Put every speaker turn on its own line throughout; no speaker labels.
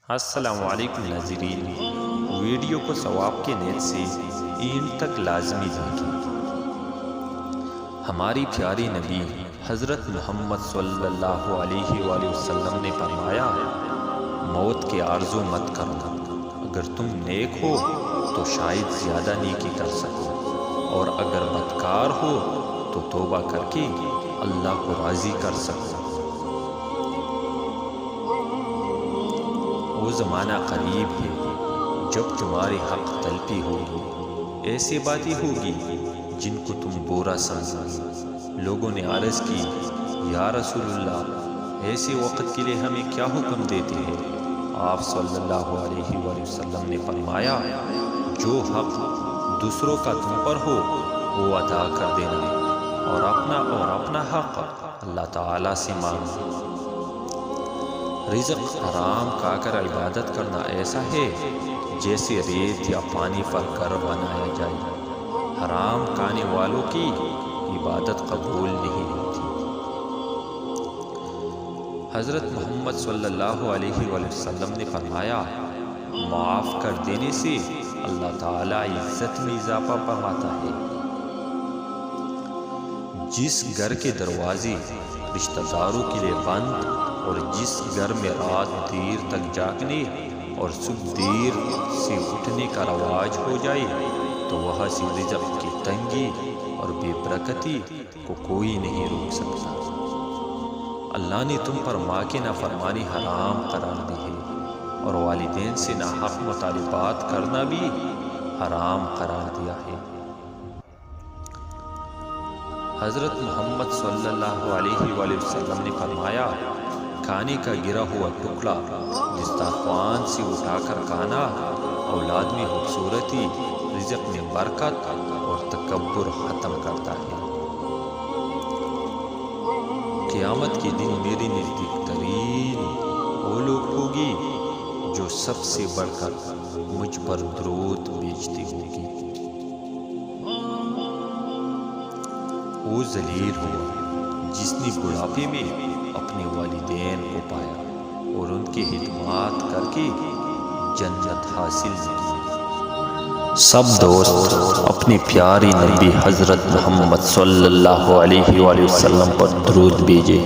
السلام علیکم ناظرین، ویڈیو کو ثواب کے نیت سے اینڈ تک لازمی دیکھیں۔ ہماری پیاری نبی حضرت محمد صلی اللہ علیہ وآلہ وسلم نے فرمایا، موت کے آرزو مت کرو، اگر تم نیک ہو تو شاید زیادہ نیکی کر سکو، اور اگر بدکار ہو تو توبہ کر کے اللہ کو راضی کر سکو۔ وہ زمانہ قریب ہے جب تمہاری حق تلفی ہوگی، ایسی باتیں ہوگی جن کو تم برا سمجھو۔ لوگوں نے عرض کی، یا رسول اللہ، ایسے وقت کے لیے ہمیں کیا حکم دیتے ہیں؟ آپ صلی اللہ علیہ وآلہ وسلم نے فرمایا، جو حق دوسروں کا تم پر ہو وہ ادا کر دینا، اور اپنا حق اللہ تعالیٰ سے مانگو۔ رزق حرام کھا کر عبادت کرنا ایسا ہے جیسے ریت یا پانی پر گھر بنایا جائے۔ حرام کھانے والوں کی عبادت قبول نہیں ہوتی۔ حضرت محمد صلی اللہ علیہ وآلہ وسلم نے فرمایا، معاف کر دینے سے اللہ تعالیٰ عزت میں اضافہ فرماتا ہے۔ جس گھر کے دروازے رشتہ داروں کے لیے بند، اور جس گھر میں رات دیر تک جاگنے اور صبح دیر سے اٹھنے کا رواج ہو جائے، تو وہاں سے رزق کی تنگی اور بے برکتی کو کوئی نہیں روک سکتا۔ اللہ نے تم پر ماں کی نافرمانی حرام قرار دی ہے، اور والدین سے ناحق مطالبات کرنا بھی حرام قرار دیا ہے۔ حضرت محمد صلی اللہ علیہ وآلہ وسلم نے فرمایا، کھانے کا گرا ہوا ٹکڑا دسترخوان سے اٹھا کر کھانا اولاد میں خوبصورتی، رزق میں برکت اور تکبر ختم کرتا ہے۔ قیامت کے دن میری نزدیک ترین وہ لوگ ہوگی جو سب سے بڑھ کر مجھ پر درود بھیجتی ہوگی۔ وہ ذلیل ہوا جس نے بڑھاپے میں اپنے والدین کو پایا اور ان کی خدمات کر کے جنت حاصل کی۔ سب دوست اپنی پیاری نبی حضرت محمد صلی اللہ علیہ وآلہ وسلم پر درود بھیجے۔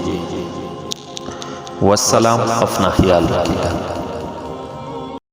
والسلام، اپنا خیال رکھیے گا۔